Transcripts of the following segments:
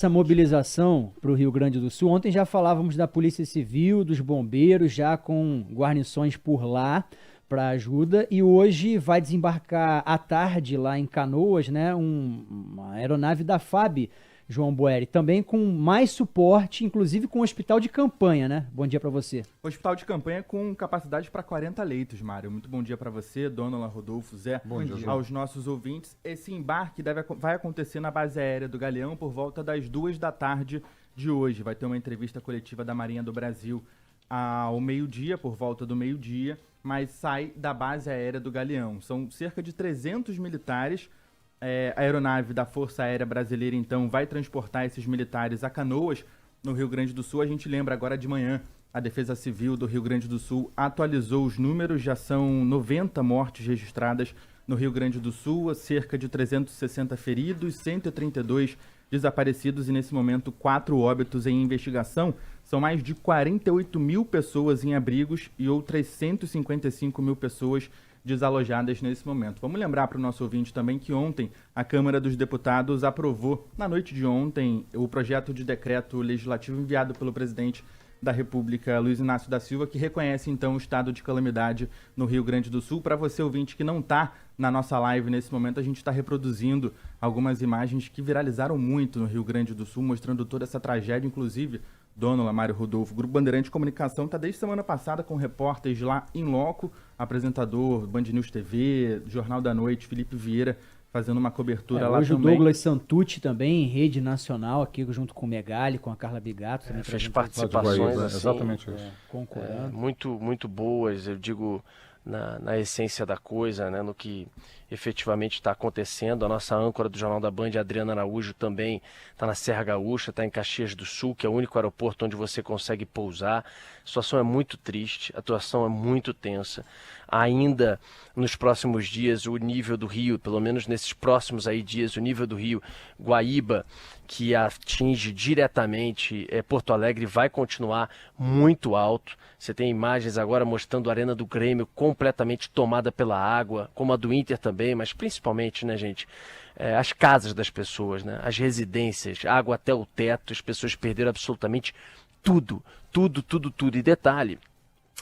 Essa mobilização para o Rio Grande do Sul, ontem já falávamos da Polícia Civil, dos bombeiros, já com guarnições por lá para ajuda, e hoje vai desembarcar à tarde lá em Canoas, né, uma aeronave da FAB, João Boeri, também com mais suporte, inclusive com um hospital de campanha, né? Bom dia para você. Hospital de campanha com capacidade para 40 leitos, Mário. Muito bom dia para você, Dona Rodolfo, Zé. Bom dia, aos nossos ouvintes. Esse embarque vai acontecer na base aérea do Galeão por volta das 2 da tarde de hoje. Vai ter uma entrevista coletiva da Marinha do Brasil ao meio-dia, por volta do meio-dia, mas sai da base aérea do Galeão. São cerca de 300 militares. A aeronave da Força Aérea Brasileira, então, vai transportar esses militares a Canoas, no Rio Grande do Sul. A gente lembra agora de manhã, a Defesa Civil do Rio Grande do Sul atualizou os números, já são 90 mortes registradas no Rio Grande do Sul, cerca de 360 feridos, 132 desaparecidos e, nesse momento, 4 óbitos em investigação. São mais de 48 mil pessoas em abrigos e outras 155 mil pessoas desalojadas nesse momento. Vamos lembrar para o nosso ouvinte também que ontem a Câmara dos Deputados aprovou, na noite de ontem, o projeto de decreto legislativo enviado pelo presidente da República, Luiz Inácio da Silva, que reconhece então o estado de calamidade no Rio Grande do Sul. Para você, ouvinte, que não está na nossa live nesse momento, a gente está reproduzindo algumas imagens que viralizaram muito no Rio Grande do Sul, mostrando toda essa tragédia, inclusive Dona Mário Rodolfo. O Grupo Bandeirante de Comunicação está desde semana passada com repórteres lá em loco, apresentador, Band News TV, Jornal da Noite, Felipe Vieira, fazendo uma cobertura lá hoje também. O Douglas Santucci também, em rede nacional, aqui junto com o Megali, com a Carla Bigato. Também fez participações assim, exatamente isso. Concordando. Muito boas, eu digo, na essência da coisa, né, no que efetivamente está acontecendo. A nossa âncora do Jornal da Band, Adriana Araújo, também está na Serra Gaúcha, está em Caxias do Sul, que é o único aeroporto onde você consegue pousar. A situação é muito triste, a atuação é muito tensa. Ainda nos próximos dias, o nível do rio, pelo menos nesses próximos dias, o nível do rio Guaíba, que atinge diretamente Porto Alegre, vai continuar muito alto. Você tem imagens agora mostrando a Arena do Grêmio completamente tomada pela água, como a do Inter também, mas principalmente, né, gente, as casas das pessoas, né, as residências, água até o teto, as pessoas perderam absolutamente tudo. E detalhe,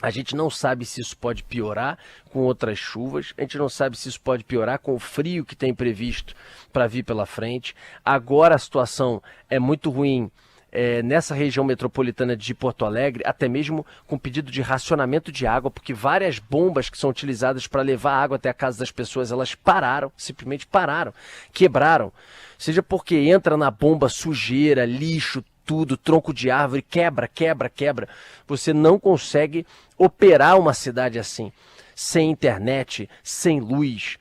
a gente não sabe se isso pode piorar com outras chuvas, a gente não sabe se isso pode piorar com o frio que tem previsto para vir pela frente. Agora a situação é muito ruim nessa região metropolitana de Porto Alegre, até mesmo com pedido de racionamento de água, porque várias bombas que são utilizadas para levar água até a casa das pessoas, elas pararam, simplesmente pararam, quebraram. Seja porque entra na bomba sujeira, lixo, tudo, tronco de árvore, quebra. Você não consegue operar uma cidade assim, sem internet, sem luz.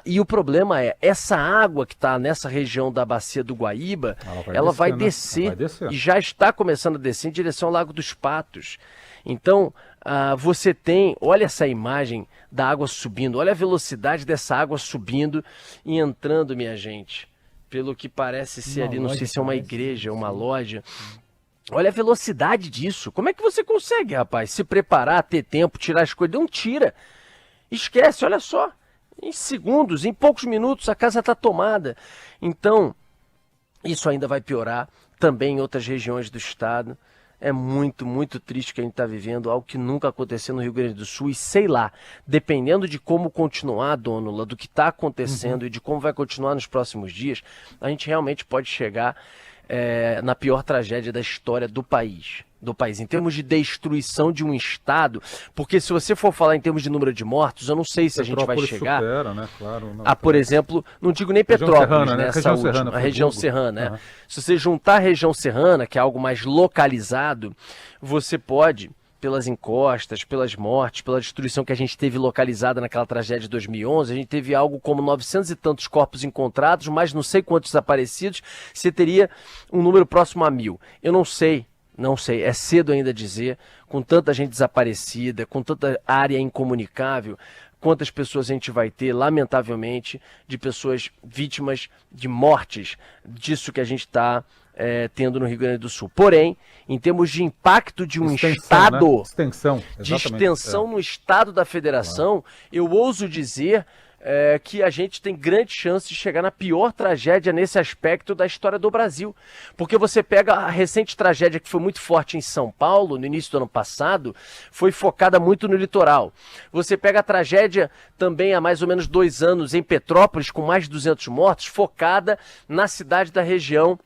E o problema é, essa água que está nessa região da bacia do Guaíba, ela vai descer, e já está começando a descer em direção ao Lago dos Patos. Então, você tem, olha essa imagem da água subindo, olha a velocidade dessa água subindo e entrando, minha gente. Pelo que parece ser ali, não sei se é uma igreja, uma loja. Olha a velocidade disso. Como é que você consegue, rapaz, se preparar, ter tempo, tirar as coisas? Não tira. Esquece, olha só. Em segundos, em poucos minutos, a casa está tomada. Então, isso ainda vai piorar também em outras regiões do estado. É muito triste que a gente está vivendo, algo que nunca aconteceu no Rio Grande do Sul. E sei lá, dependendo de como continuar, Dônula, do que está acontecendo e de como vai continuar nos próximos dias, a gente realmente pode chegar na pior tragédia da história do país. Em termos de destruição de um estado, porque se você for falar em termos de número de mortos, eu não sei se a gente vai chegar supera, né? Claro, por exemplo, não digo nem Petrópolis, né? A região serrana, né? Se você juntar a região serrana, que é algo mais localizado, você pode, pelas encostas, pelas mortes, pela destruição que a gente teve localizada naquela tragédia de 2011, a gente teve algo como 900 e tantos corpos encontrados, mas não sei quantos desaparecidos, você teria um número próximo a 1.000. Eu não sei, é cedo ainda dizer, com tanta gente desaparecida, com tanta área incomunicável, quantas pessoas a gente vai ter, lamentavelmente, de pessoas vítimas de mortes disso que a gente está tendo no Rio Grande do Sul. Porém, em termos de impacto de um estado, né? de extensão no estado da federação, eu ouso dizer, que a gente tem grande chance de chegar na pior tragédia nesse aspecto da história do Brasil. Porque você pega a recente tragédia que foi muito forte em São Paulo, no início do ano passado, foi focada muito no litoral. Você pega a tragédia também há mais ou menos 2 anos em Petrópolis, com mais de 200 mortos, focada na cidade da região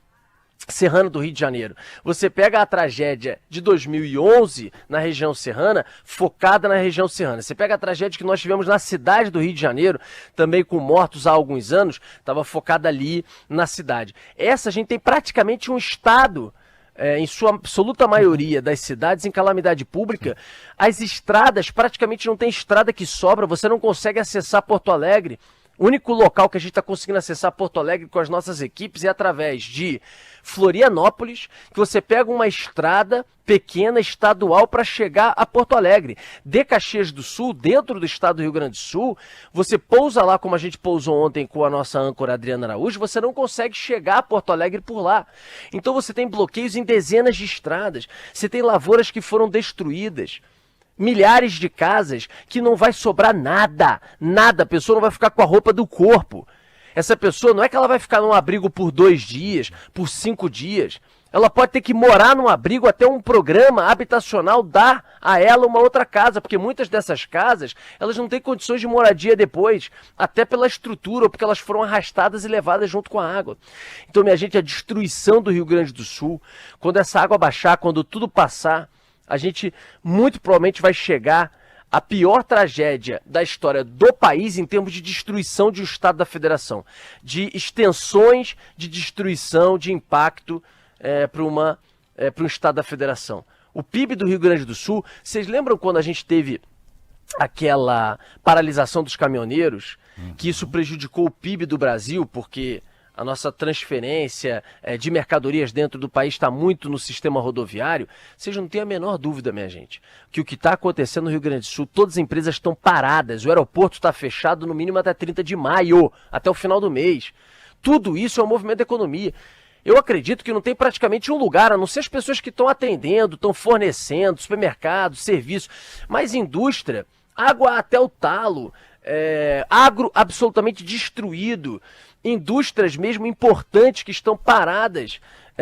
serrana do Rio de Janeiro. Você pega a tragédia de 2011 na região serrana, focada na região serrana. Você pega a tragédia que nós tivemos na cidade do Rio de Janeiro, também com mortos há alguns anos, estava focada ali na cidade. Essa a gente tem praticamente um estado, em sua absoluta maioria das cidades, em calamidade pública. As estradas, praticamente não tem estrada que sobra, você não consegue acessar Porto Alegre. O único local que a gente está conseguindo acessar Porto Alegre com as nossas equipes é através de Florianópolis, que você pega uma estrada pequena estadual para chegar a Porto Alegre. De Caxias do Sul, dentro do estado do Rio Grande do Sul, você pousa lá como a gente pousou ontem com a nossa âncora Adriana Araújo, você não consegue chegar a Porto Alegre por lá. Então você tem bloqueios em dezenas de estradas, você tem lavouras que foram destruídas, milhares de casas que não vai sobrar nada, a pessoa não vai ficar com a roupa do corpo. Essa pessoa não é que ela vai ficar num abrigo por 2 dias, por 5 dias. Ela pode ter que morar num abrigo até um programa habitacional dar a ela uma outra casa, porque muitas dessas casas, elas não têm condições de moradia depois, até pela estrutura, ou porque elas foram arrastadas e levadas junto com a água. Então, minha gente, a destruição do Rio Grande do Sul, quando essa água baixar, quando tudo passar, a gente muito provavelmente vai chegar à pior tragédia da história do país em termos de destruição de um Estado da Federação, de extensões de destruição, de impacto para um Estado da Federação. O PIB do Rio Grande do Sul, vocês lembram quando a gente teve aquela paralisação dos caminhoneiros, que isso prejudicou o PIB do Brasil, porque a nossa transferência de mercadorias dentro do país está muito no sistema rodoviário? Vocês não têm a menor dúvida, minha gente, que o que está acontecendo no Rio Grande do Sul, todas as empresas estão paradas, o aeroporto está fechado no mínimo até 30 de maio, até o final do mês. Tudo isso é um movimento da economia. Eu acredito que não tem praticamente um lugar, a não ser as pessoas que estão atendendo, estão fornecendo, supermercados, serviços, mas indústria, água até o talo, agro absolutamente destruído, indústrias mesmo importantes que estão paradas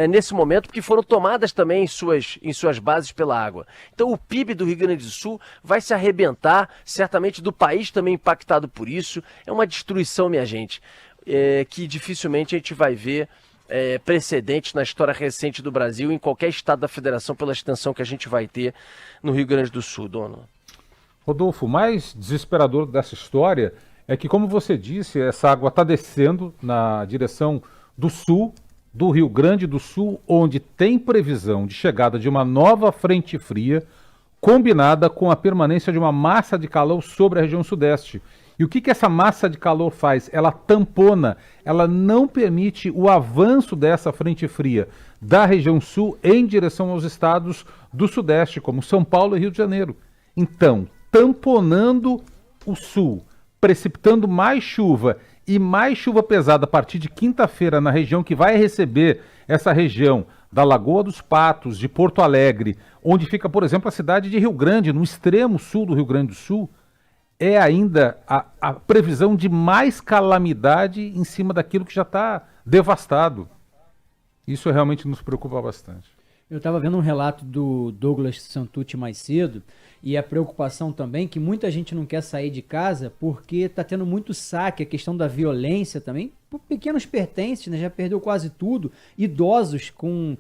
nesse momento, porque foram tomadas também em suas bases pela água. Então o PIB do Rio Grande do Sul vai se arrebentar, certamente do país também impactado por isso. É uma destruição, minha gente, que dificilmente a gente vai ver precedentes na história recente do Brasil, em qualquer estado da federação, pela extensão que a gente vai ter no Rio Grande do Sul, dono. Rodolfo, o mais desesperador dessa história é que, como você disse, essa água está descendo na direção do sul, do Rio Grande do Sul, onde tem previsão de chegada de uma nova frente fria, combinada com a permanência de uma massa de calor sobre a região sudeste. E o que essa massa de calor faz? Ela tampona, ela não permite o avanço dessa frente fria da região sul em direção aos estados do sudeste, como São Paulo e Rio de Janeiro. Então, tamponando o sul, precipitando mais chuva e mais chuva pesada a partir de quinta-feira na região que vai receber essa região da Lagoa dos Patos, de Porto Alegre, onde fica, por exemplo, a cidade de Rio Grande, no extremo sul do Rio Grande do Sul, é ainda a previsão de mais calamidade em cima daquilo que já está devastado. Isso realmente nos preocupa bastante. Eu estava vendo um relato do Douglas Santucci mais cedo, e a preocupação também que muita gente não quer sair de casa porque está tendo muito saque, a questão da violência também, por pequenos pertences, né? Já perdeu quase tudo, idosos com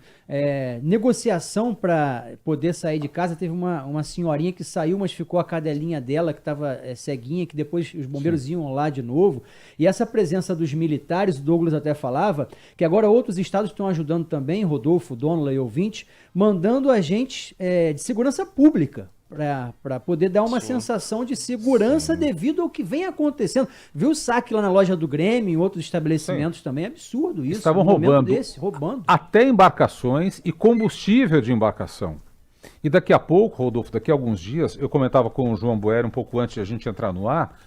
negociação para poder sair de casa. Teve uma senhorinha que saiu, mas ficou a cadelinha dela que estava ceguinha, que depois os bombeiros iam lá de novo. E essa presença dos militares, o Douglas até falava, que agora outros estados estão ajudando também, Rodolfo, Dônula e ouvintes, mandando agentes de segurança pública, para poder dar uma sensação de segurança devido ao que vem acontecendo. Viu o saque lá na loja do Grêmio, em outros estabelecimentos também? É absurdo isso. Estavam roubando até embarcações e combustível de embarcação. E daqui a pouco, Rodolfo, daqui a alguns dias, eu comentava com o João Boeri um pouco antes de a gente entrar no ar,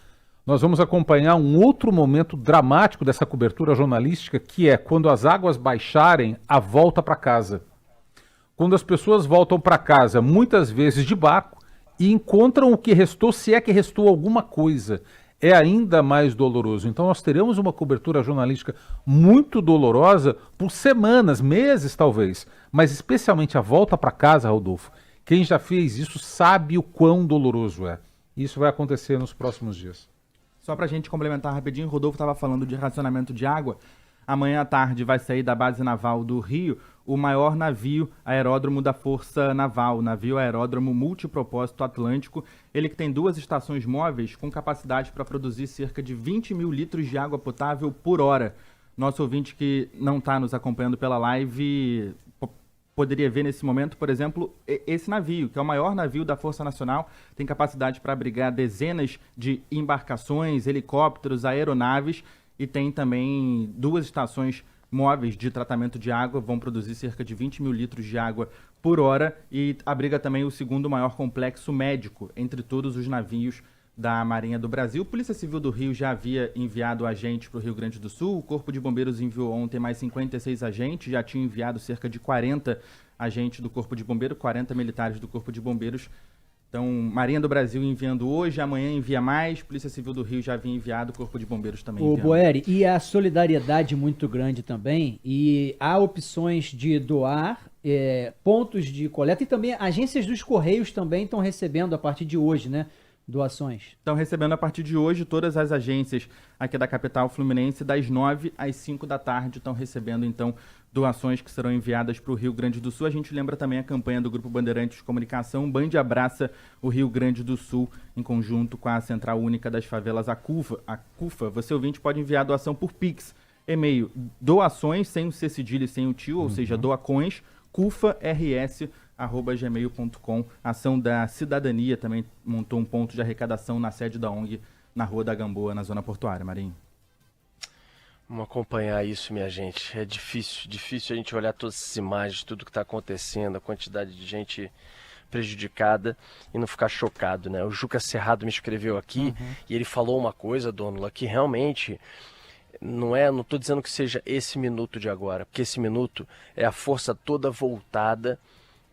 nós vamos acompanhar um outro momento dramático dessa cobertura jornalística, que é quando as águas baixarem, a volta para casa. Quando as pessoas voltam para casa, muitas vezes de barco, e encontram o que restou, se é que restou alguma coisa. é ainda mais doloroso. Então nós teremos uma cobertura jornalística muito dolorosa por semanas, meses talvez, mas especialmente a volta para casa, Rodolfo. Quem já fez isso sabe o quão doloroso é. Isso vai acontecer nos próximos dias. Só pra gente complementar rapidinho, o Rodolfo estava falando de racionamento de água. Amanhã à tarde vai sair da base naval do Rio o maior navio aeródromo da Força Naval, navio aeródromo multipropósito Atlântico. Ele que tem 2 estações móveis com capacidade para produzir cerca de 20 mil litros de água potável por hora. Nosso ouvinte que não está nos acompanhando pela live poderia ver nesse momento, por exemplo, esse navio, que é o maior navio da Força Nacional, tem capacidade para abrigar dezenas de embarcações, helicópteros, aeronaves, e tem também 2 estações móveis de tratamento de água, vão produzir cerca de 20 mil litros de água por hora, e abriga também o segundo maior complexo médico entre todos os navios da Marinha do Brasil. Polícia Civil do Rio já havia enviado agentes para o Rio Grande do Sul, o Corpo de Bombeiros enviou ontem mais 56 agentes, já tinha enviado cerca de 40 agentes do Corpo de Bombeiros, 40 militares do Corpo de Bombeiros. Então, Marinha do Brasil enviando hoje, amanhã envia mais, Polícia Civil do Rio já havia enviado, o Corpo de Bombeiros também enviando. Boeri, e a solidariedade muito grande também, e há opções de doar pontos de coleta, e também agências dos Correios também estão recebendo a partir de hoje, né? Doações. Estão recebendo a partir de hoje, todas as agências aqui da capital fluminense, das 9 às 5 da tarde, estão recebendo então doações que serão enviadas para o Rio Grande do Sul. A gente lembra também a campanha do Grupo Bandeirantes de Comunicação, Band Abraça o Rio Grande do Sul, em conjunto com a Central Única das Favelas, a CUFA. Você, ouvinte, pode enviar doação por Pix, e-mail doações, sem o C cedilha e sem o tio, ou seja, doacões, cufars@gmail.com. A Ação da Cidadania também montou um ponto de arrecadação na sede da ONG, na Rua da Gamboa, na Zona Portuária. Marinho. Vamos acompanhar isso, minha gente. É difícil a gente olhar todas essas imagens, tudo que está acontecendo, a quantidade de gente prejudicada e não ficar chocado, né? O Juca Cerrado me escreveu aqui e ele falou uma coisa, Dônula, que realmente não estou dizendo que seja esse minuto de agora, porque esse minuto é a força toda voltada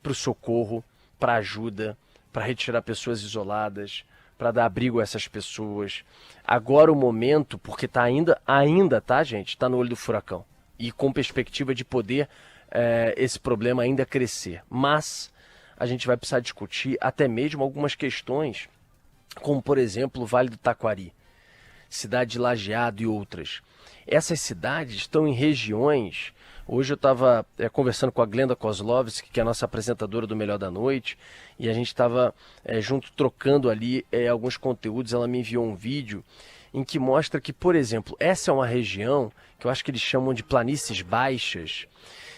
para o socorro, para ajuda, para retirar pessoas isoladas, para dar abrigo a essas pessoas. Agora o momento, porque tá ainda, tá, gente? Está no olho do furacão. E com perspectiva de poder esse problema ainda crescer. Mas a gente vai precisar discutir até mesmo algumas questões, como, por exemplo, o Vale do Taquari, cidade de Lajeado e outras. Essas cidades estão em regiões... Hoje eu estava conversando com a Glenda Kozlovski, que é a nossa apresentadora do Melhor da Noite, e a gente estava junto trocando ali alguns conteúdos. Ela me enviou um vídeo em que mostra que, por exemplo, essa é uma região que eu acho que eles chamam de planícies baixas,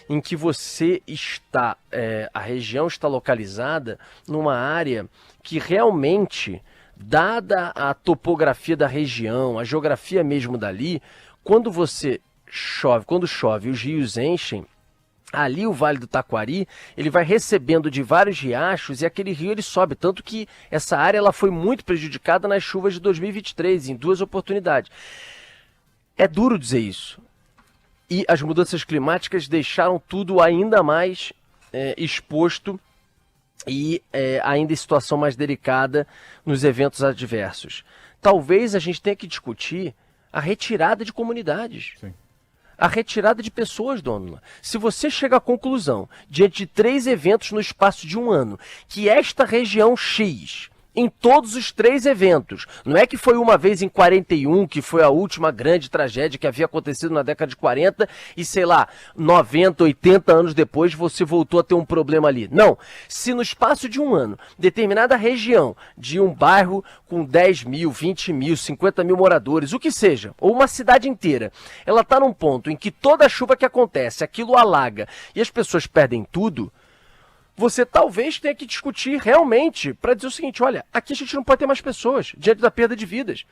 em que você está, a região está localizada numa área que realmente, dada a topografia da região, a geografia mesmo dali, quando chove, os rios enchem, ali o Vale do Taquari, ele vai recebendo de vários riachos e aquele rio ele sobe, tanto que essa área ela foi muito prejudicada nas chuvas de 2023, em 2 oportunidades. É duro dizer isso. E as mudanças climáticas deixaram tudo ainda mais exposto e ainda em situação mais delicada nos eventos adversos. Talvez a gente tenha que discutir a retirada de comunidades. Sim. A retirada de pessoas, Dônula. Se você chega à conclusão, diante de 3 eventos no espaço de um ano, que esta região X, em todos os 3 eventos, não é que foi uma vez em 41, que foi a última grande tragédia que havia acontecido na década de 40, e sei lá, 90, 80 anos depois você voltou a ter um problema ali. Não. Se no espaço de um ano, determinada região de um bairro com 10 mil, 20 mil, 50 mil moradores, o que seja, ou uma cidade inteira, ela está num ponto em que toda chuva que acontece, aquilo alaga e as pessoas perdem tudo, você talvez tenha que discutir realmente para dizer o seguinte, olha, aqui a gente não pode ter mais pessoas diante da perda de vidas.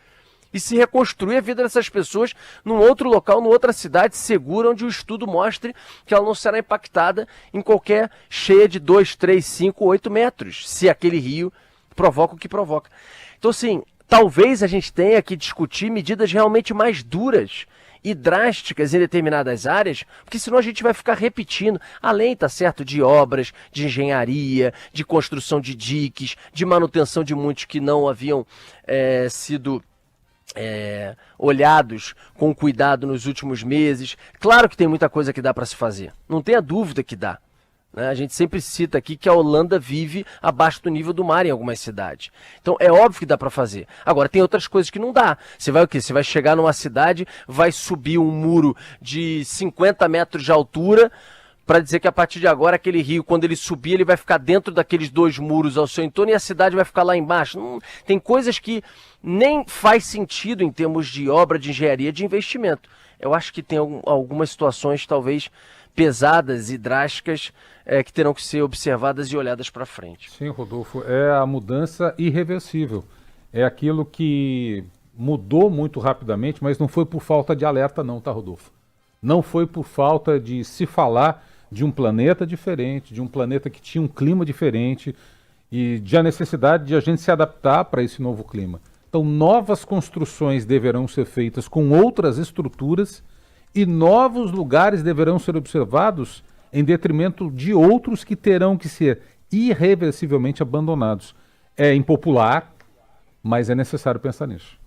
E se reconstruir a vida dessas pessoas num outro local, numa outra cidade segura, onde o estudo mostre que ela não será impactada em qualquer cheia de 2, 3, 5, 8 metros, se aquele rio provoca o que provoca. Então, assim, talvez a gente tenha que discutir medidas realmente mais duras e drásticas em determinadas áreas, porque senão a gente vai ficar repetindo, além, tá certo, de obras, de engenharia, de construção de diques, de manutenção de muitos que não haviam sido olhados com cuidado nos últimos meses. Claro que tem muita coisa que dá para se fazer, não tenha dúvida que dá. Né? A gente sempre cita aqui que a Holanda vive abaixo do nível do mar em algumas cidades. Então é óbvio que dá para fazer. Agora, tem outras coisas que não dá. Você vai o quê? Você vai chegar numa cidade, vai subir um muro de 50 metros de altura para dizer que a partir de agora aquele rio, quando ele subir, ele vai ficar dentro daqueles 2 muros ao seu entorno e a cidade vai ficar lá embaixo. Tem coisas que nem faz sentido em termos de obra, de engenharia, de investimento. Eu acho que tem algumas situações talvez pesadas e drásticas que terão que ser observadas e olhadas para frente. Sim, Rodolfo, é a mudança irreversível. É aquilo que mudou muito rapidamente, mas não foi por falta de alerta não, tá, Rodolfo? Não foi por falta de se falar de um planeta diferente, de um planeta que tinha um clima diferente e de a necessidade de a gente se adaptar para esse novo clima. Então, novas construções deverão ser feitas com outras estruturas e novos lugares deverão ser observados em detrimento de outros que terão que ser irreversivelmente abandonados. É impopular, mas é necessário pensar nisso.